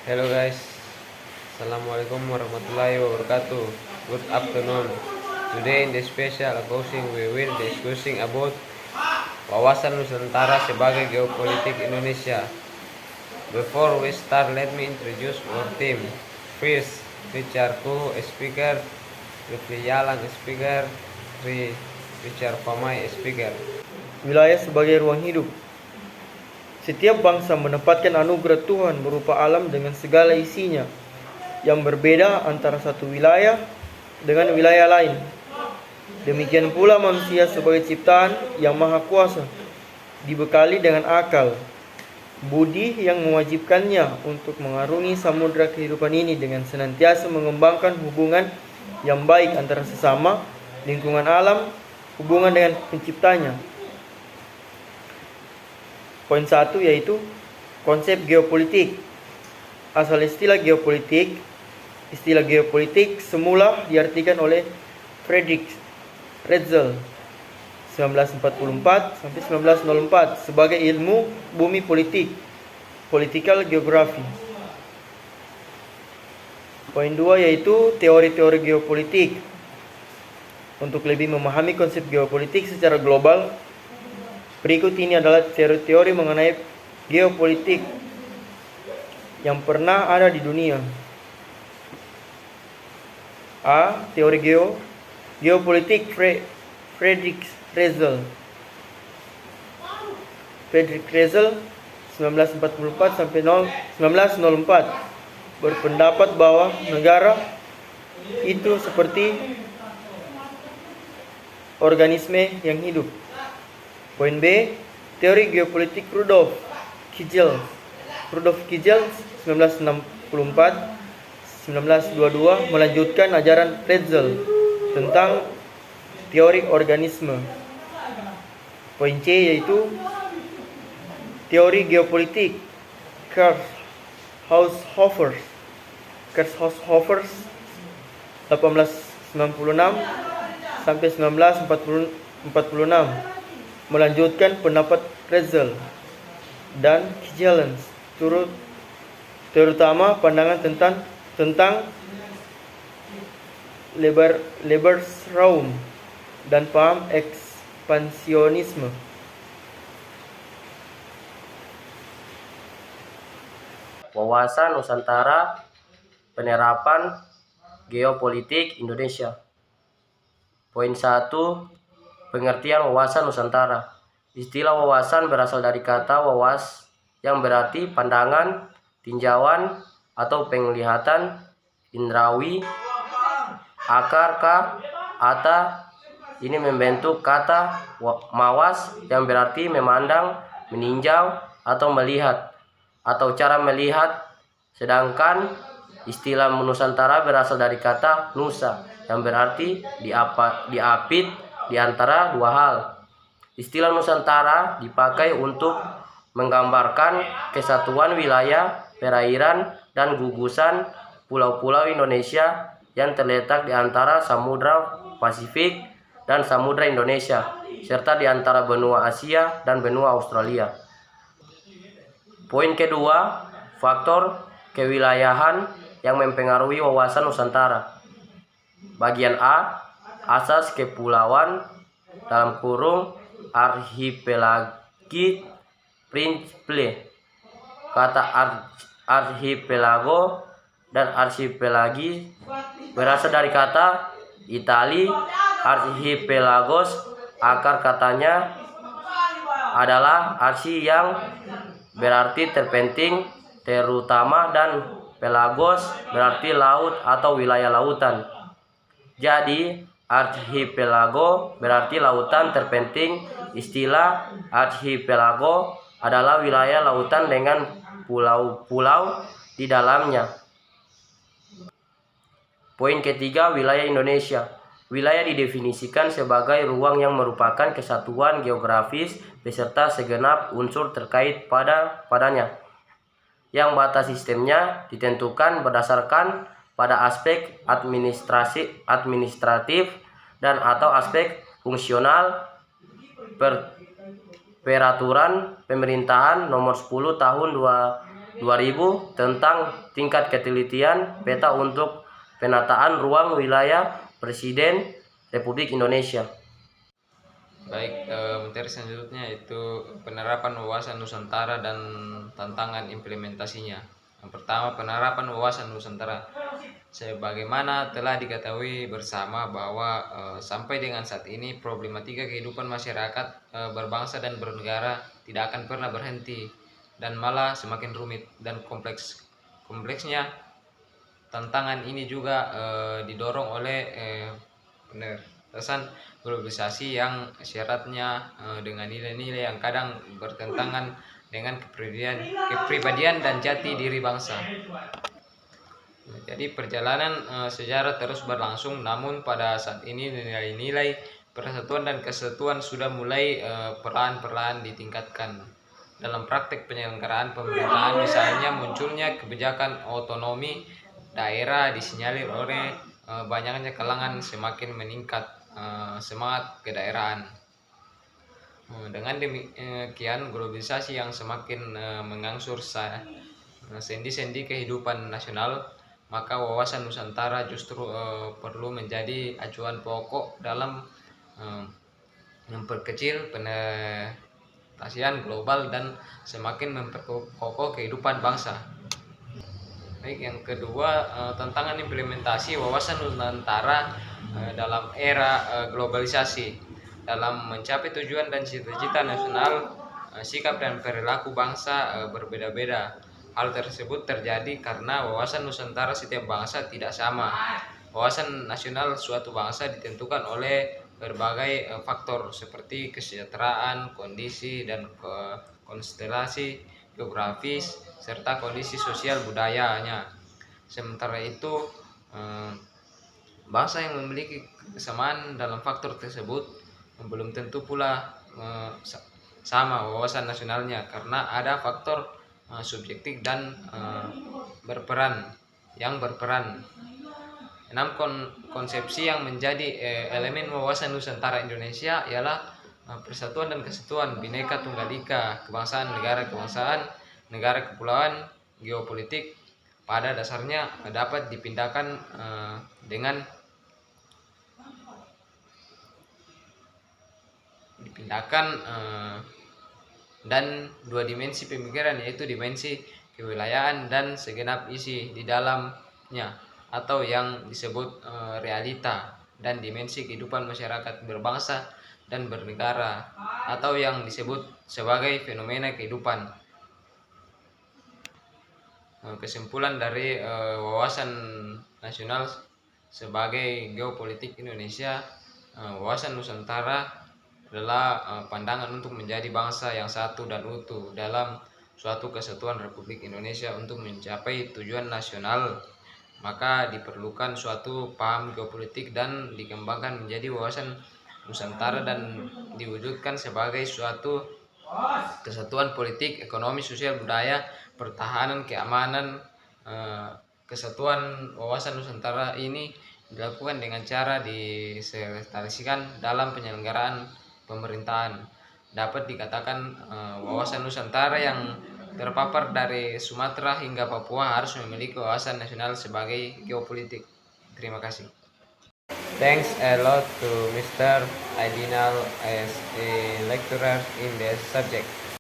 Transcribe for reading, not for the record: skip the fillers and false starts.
Hello guys, Assalamualaikum warahmatullahi wabarakatuh. Good afternoon. Today in this special closing we will discussing about wawasan Nusantara sebagai geopolitik Indonesia. Before we start, let me introduce our team. First, Richard Ku, speaker. Rifli Yalang, speaker. Richard Pamai, speaker. Wilayah sebagai ruang hidup. Setiap bangsa mendapatkan anugerah Tuhan berupa alam dengan segala isinya yang berbeda antara satu wilayah dengan wilayah lain. Demikian pula manusia sebagai ciptaan yang maha kuasa, dibekali dengan akal, budi yang mewajibkannya untuk mengarungi samudera kehidupan ini dengan senantiasa mengembangkan hubungan yang baik antara sesama, lingkungan alam, hubungan dengan penciptanya. Poin 1 yaitu konsep geopolitik. Asal istilah geopolitik semula diartikan oleh Friedrich Hetzel 1944 sampai 1904 sebagai ilmu bumi politik, political geography. Poin 2 yaitu teori-teori geopolitik. Untuk lebih memahami konsep geopolitik secara global, berikut ini adalah teori-teori mengenai geopolitik yang pernah ada di dunia. A. Teori geopolitik Friedrich Hetzel 1944 sampai 1904 berpendapat bahwa negara itu seperti organisme yang hidup. Poin B, teori geopolitik Rudolf Kittel 1964-1922 melanjutkan ajaran Hetzel tentang teori organisme. Poin C yaitu teori geopolitik Kurs-Haushofer 1896 sampai 1946 melanjutkan pendapat Hetzel dan Kittel, terutama pandangan tentang Lebensraum dan paham ekspansionisme. Wawasan Nusantara, penerapan geopolitik Indonesia. Poin 1, pengertian wawasan Nusantara. Istilah wawasan berasal dari kata wawas yang berarti pandangan, tinjauan, atau penglihatan indrawi. Akar ka, ata, ini membentuk kata mawas yang berarti memandang, meninjau, atau melihat, atau cara melihat. Sedangkan istilah Nusantara berasal dari kata nusa yang berarti diapit di antara dua hal. Istilah Nusantara dipakai untuk menggambarkan kesatuan wilayah, perairan, dan gugusan pulau-pulau Indonesia yang terletak di antara Samudra Pasifik dan Samudra Indonesia, serta di antara benua Asia dan benua Australia. Poin kedua, faktor kewilayahan yang mempengaruhi wawasan Nusantara. Bagian A, asas kepulauan (archipelagi principle). Kata archipelago dan archipelagi berasal dari kata Itali archipelagos. Akar katanya adalah archi yang berarti terpenting, terutama, dan pelagos berarti laut atau wilayah lautan. Jadi archipelago berarti lautan terpenting. Istilah archipelago adalah wilayah lautan dengan pulau-pulau di dalamnya. Poin ketiga, wilayah Indonesia. Wilayah didefinisikan sebagai ruang yang merupakan kesatuan geografis beserta segenap unsur terkait padanya, yang batas sistemnya ditentukan berdasarkan pada aspek administratif dan atau aspek fungsional. Peraturan Pemerintahan Nomor 10 Tahun 2000 tentang tingkat ketelitian peta untuk penataan ruang wilayah Presiden Republik Indonesia. Baik, materi selanjutnya yaitu penerapan wawasan Nusantara dan tantangan implementasinya. Yang pertama, penerapan wawasan Nusantara. Sebagaimana telah diketahui bersama bahwa sampai dengan saat ini problematika kehidupan masyarakat berbangsa dan bernegara tidak akan pernah berhenti dan malah semakin rumit dan kompleksnya. Tantangan ini juga didorong oleh penerapan globalisasi yang syaratnya dengan nilai-nilai yang kadang bertentangan dengan kepribadian dan jati diri bangsa. Jadi perjalanan sejarah terus berlangsung, namun pada saat ini nilai-nilai persatuan dan kesatuan sudah mulai perlahan-perlahan ditingkatkan. Dalam praktek penyelenggaraan pemerintahan, misalnya munculnya kebijakan otonomi daerah disinyalir oleh banyaknya kalangan semakin meningkat semangat kedaerahan. Dengan demikian, globalisasi yang semakin mengangsur sendi-sendi kehidupan nasional, maka wawasan Nusantara justru perlu menjadi acuan pokok dalam memperkecil penetasian global dan semakin memperkokoh kehidupan bangsa. Baik, yang kedua, tantangan implementasi wawasan Nusantara dalam era globalisasi. Dalam mencapai tujuan dan cita-cita nasional, sikap dan perilaku bangsa berbeda-beda. Hal tersebut terjadi karena wawasan Nusantara setiap bangsa tidak sama. Wawasan nasional suatu bangsa ditentukan oleh berbagai faktor seperti kesejahteraan, kondisi dan konstelasi geografis serta kondisi sosial budayanya. Sementara itu, bangsa yang memiliki kesamaan dalam faktor tersebut belum tentu pula sama wawasan nasionalnya, karena ada faktor subjektif dan berperan. 6. Konsepsi yang menjadi elemen wawasan Nusantara Indonesia ialah persatuan dan kesatuan, Bhinneka Tunggal Ika, kebangsaan, negara kepulauan, geopolitik. Pada dasarnya dapat dipindahkan dan dua dimensi pemikiran, yaitu dimensi kewilayahan dan segenap isi di dalamnya atau yang disebut realita, dan dimensi kehidupan masyarakat berbangsa dan bernegara atau yang disebut sebagai fenomena kehidupan. Kesimpulan dari wawasan nasional sebagai geopolitik Indonesia, wawasan Nusantara adalah pandangan untuk menjadi bangsa yang satu dan utuh dalam suatu kesatuan Republik Indonesia. Untuk mencapai tujuan nasional, maka diperlukan suatu paham geopolitik dan dikembangkan menjadi wawasan Nusantara dan diwujudkan sebagai suatu kesatuan politik, ekonomi, sosial, budaya, pertahanan, keamanan. Kesatuan wawasan Nusantara ini dilakukan dengan cara diselesaikan dalam penyelenggaraan pemerintahan. Dapat dikatakan wawasan Nusantara yang terpapar dari Sumatera hingga Papua harus memiliki wawasan nasional sebagai geopolitik. Terima kasih. Thanks a lot to Mr. Aidinal as a lecturer in this subject.